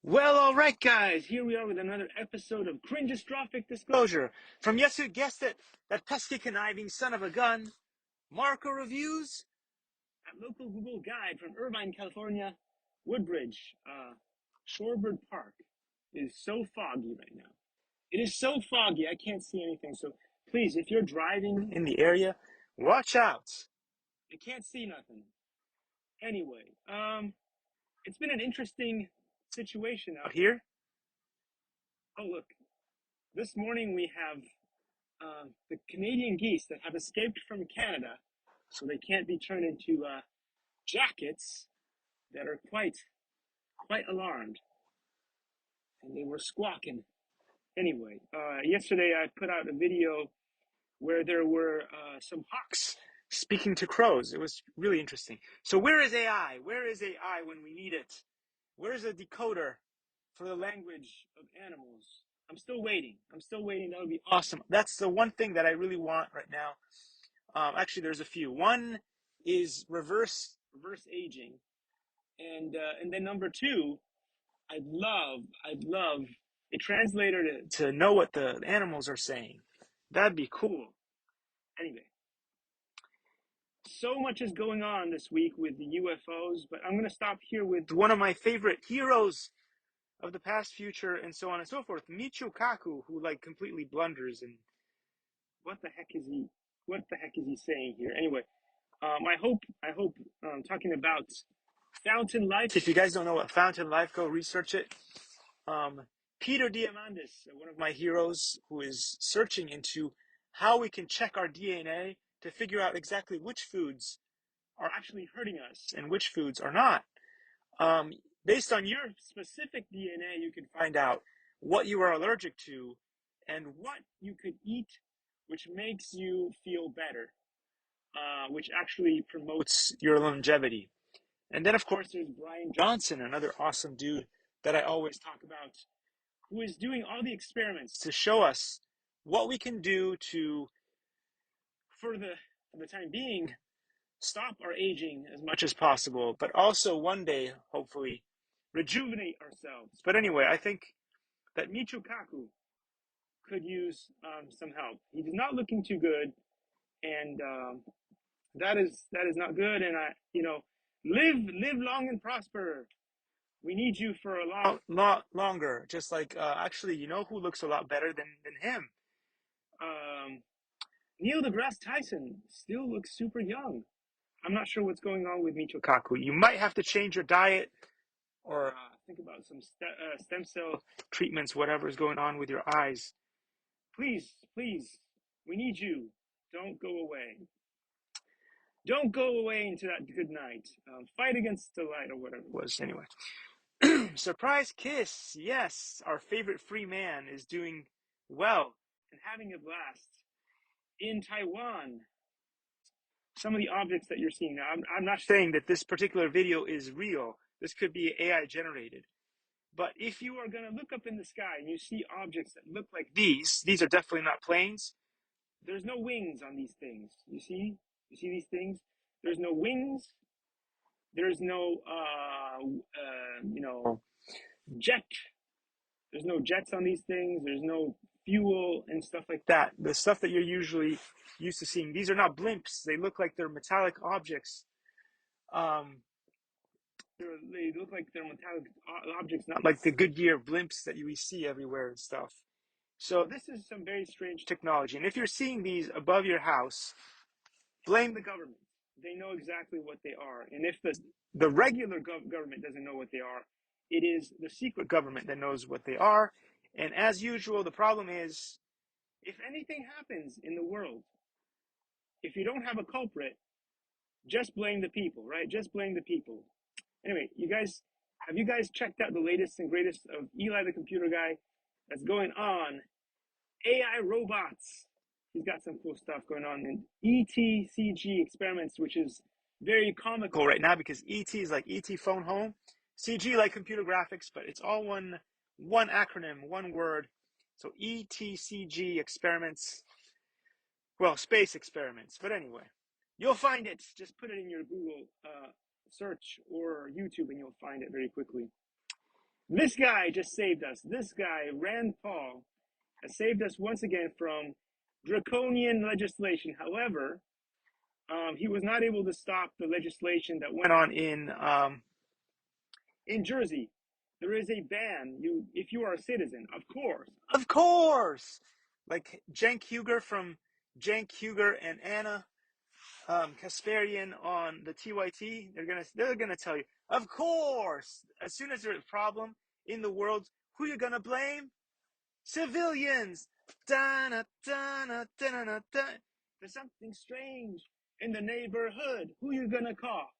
Well, all right, guys, here we are with another episode of Cringeostrophic Disclosure. From yes, who guessed it, that pesky conniving son of a gun, Marco reviews at local Google guide from Irvine, California, Woodbridge, Shorebird Park is so foggy right now. It is so foggy, I can't see anything. So please, if you're driving in the area, watch out. You can't see nothing. Anyway, it's been an interesting situation out here. Oh, look. This morning we have the Canadian geese that have escaped from Canada, so they can't be turned into jackets that are quite alarmed, and they were squawking. Anyway, yesterday I put out a video where there were some hawks speaking to crows. It was really interesting. So where is AI? Where is AI when we need it? Where's a decoder for the language of animals? I'm still waiting. That would be awesome. That's the one thing that I really want right now. Actually, there's a few. One is reverse aging, and then number two, I'd love a translator to know what the animals are saying. That'd be cool. Anyway, so much is going on this week with the UFOs, but I'm gonna stop here with one of my favorite heroes of the past, future, and so on and so forth, Michio Kaku, who like completely blunders and what the heck is he? What the heck is he saying here? Anyway, I hope talking about Fountain Life. If you guys don't know what Fountain Life, go research it. Um, Peter Diamandis, one of my heroes, who is searching into how we can check our DNA to figure out exactly which foods are actually hurting us and which foods are not. Um, Based on your specific DNA, you can find out what you are allergic to and what you could eat, which makes you feel better, which actually promotes your longevity. And then, of course, there's Brian Johnson, another awesome dude that I always talk about, who is doing all the experiments to show us what we can do to, for the time being, stop our aging as much as possible, but also one day, hopefully, rejuvenate ourselves. But anyway, I think that Michio Kaku could use some help. He is not looking too good, and that is not good. And live long and prosper. We need you for a lot longer. Just like actually, you know who looks a lot better than him? Um, Neil deGrasse Tyson still looks super young. I'm not sure what's going on with Michio Kaku. You might have to change your diet or think about some stem cell treatments, whatever is going on with your eyes. Please, please, we need you. Don't go away. Don't go away into that good night. Fight against the light or whatever it was. Anyway, surprise kiss. Yes, our favorite free man is doing well and having a blast in Taiwan. Some of the objects that you're seeing now, I'm not saying that this particular video is real. This could be AI generated. But if you are going to look up in the sky and you see objects that look like these are definitely not planes. There's no wings on these things. You see? You see these things? There's no wings. There's no, jet. There's no jets on these things. There's no fuel and stuff like that. The stuff that you're usually used to seeing. These are not blimps. They look like they're metallic objects. Um, they look like they're metallic objects, not like the Goodyear blimps that you see everywhere and stuff. So this is some very strange technology. And if you're seeing these above your house, blame the government. They know exactly what they are. And if the regular government doesn't know what they are, it is the secret government that knows what they are. And as usual, the problem is if anything happens in the world, if you don't have a culprit, just blame the people, right? Just blame the people. Anyway, have you guys checked out the latest and greatest of Eli the Computer Guy that's going on? AI robots. He's got some cool stuff going on in ETCG experiments, which is very comical right now because ET is like ET phone home, CG like computer graphics, but it's all one acronym, one word. So ETCG experiments, well, space experiments. But anyway, you'll find it. Just put it in your Google search or YouTube, and you'll find it very quickly. This guy just saved us. This guy, Rand Paul, has saved us once again from draconian legislation. However, he was not able to stop the legislation that went on in Jersey. There is a ban. If you are a citizen, of course, like Cenk Uygur from Cenk Uygur and Anna Kasparian on the TYT, they're gonna tell you, of course, as soon as there's a problem in the world, who you gonna blame? Civilians. Dana, dana, dana, dana. There's something strange in the neighborhood. Who you gonna call?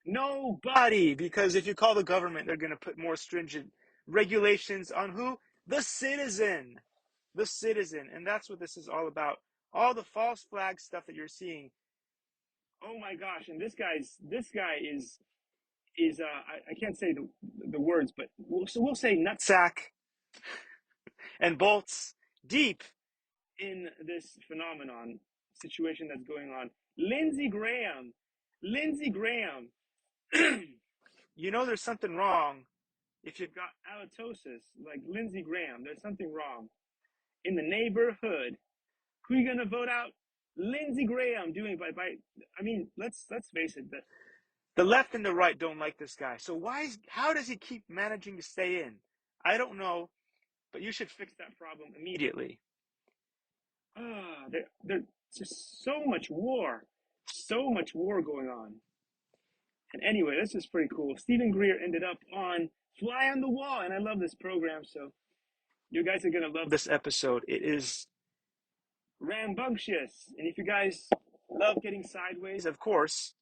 Nobody, because if you call the government, they're gonna put more stringent regulations on who? The citizen. The citizen, and that's what this is all about. All the false flag stuff that you're seeing. Oh my gosh! And this guy is I can't say the words, but we'll say nutsack and bolts deep in this phenomenon situation that's going on. Lindsey Graham, Lindsey Graham. You know there's something wrong if you've got halitosis like Lindsey Graham. There's something wrong in the neighborhood. Who are you gonna vote out? Lindsey Graham doing by. I mean, let's face it. The left and the right don't like this guy. So how does he keep managing to stay in? I don't know, but you should fix that problem immediately. There's just so much war going on. And anyway, this is pretty cool. Stephen Greer ended up on Fly on the Wall, and I love this program, so you guys are gonna love this episode. It is rambunctious, and if you guys love getting sideways, of course,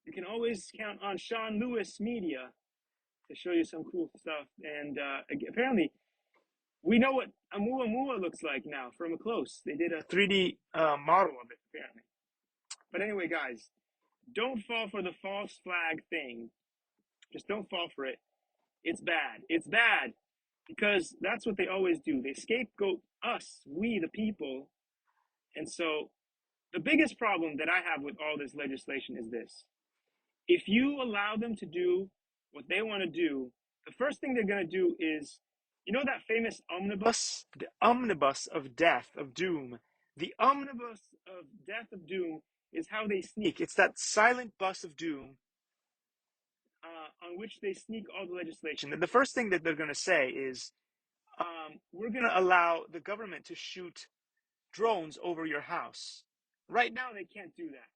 you can always count on Sean Lewis Media to show you some cool stuff. And apparently, we know what Oumuamua looks like now from a close. They did a 3D model of it, apparently. But anyway, guys, don't fall for the false flag thing. Just don't fall for it. It's bad. It's bad because that's what they always do. They scapegoat us, we the people. And so the biggest problem that I have with all this legislation is this. If you allow them to do what they want to do, the first thing they're going to do is, you know, that famous omnibus? The omnibus of death, of doom. The omnibus of death, of doom is how they sneak. It's that silent bus of doom on which they sneak all the legislation. And the first thing that they're going to say is, we're going to allow the government to shoot drones over your house. Right now, they can't do that,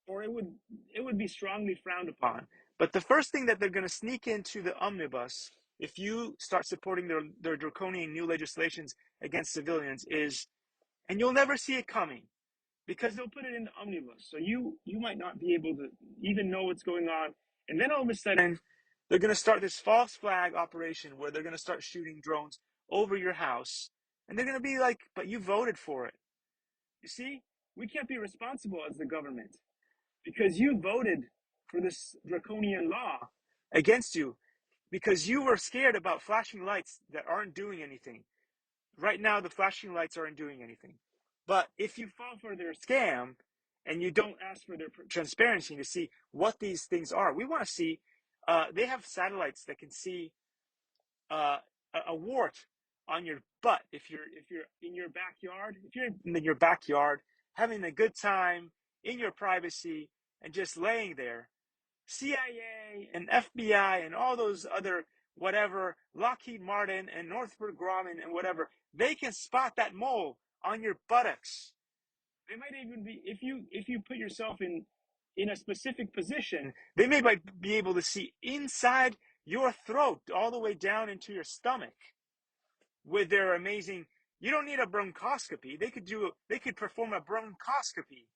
or it would be strongly frowned upon. But the first thing that they're going to sneak into the omnibus, if you start supporting their draconian new legislations against civilians, is, and you'll never see it coming, because they'll put it in the omnibus, so you might not be able to even know what's going on, and then all of a sudden they're going to start this false flag operation where they're going to start shooting drones over your house, and they're going to be like, but you voted for it. You see, we can't be responsible as the government because you voted for this draconian law against you because you were scared about flashing lights that aren't doing anything. Right now, the flashing lights aren't doing anything. But if you fall for their scam and you don't ask for their transparency to see what these things are, we want to see. They have satellites that can see uh, a wart on your butt if you're in your backyard. If you're in your backyard having a good time in your privacy and just laying there, CIA and FBI and all those other whatever, Lockheed Martin and Northrop Grumman and whatever, they can spot that mole on your buttocks. They might even be, if you put yourself in a specific position, they may be able to see inside your throat all the way down into your stomach with their amazing. You don't need a bronchoscopy. They could perform a bronchoscopy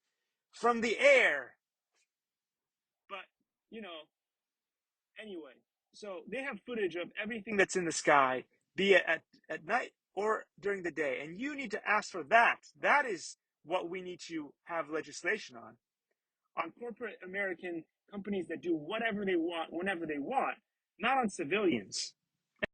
from the air. But you know, anyway, so they have footage of everything that's in the sky, be it at night or during the day. And you need to ask for that. That is what we need to have legislation on corporate American companies that do whatever they want, whenever they want, not on civilians.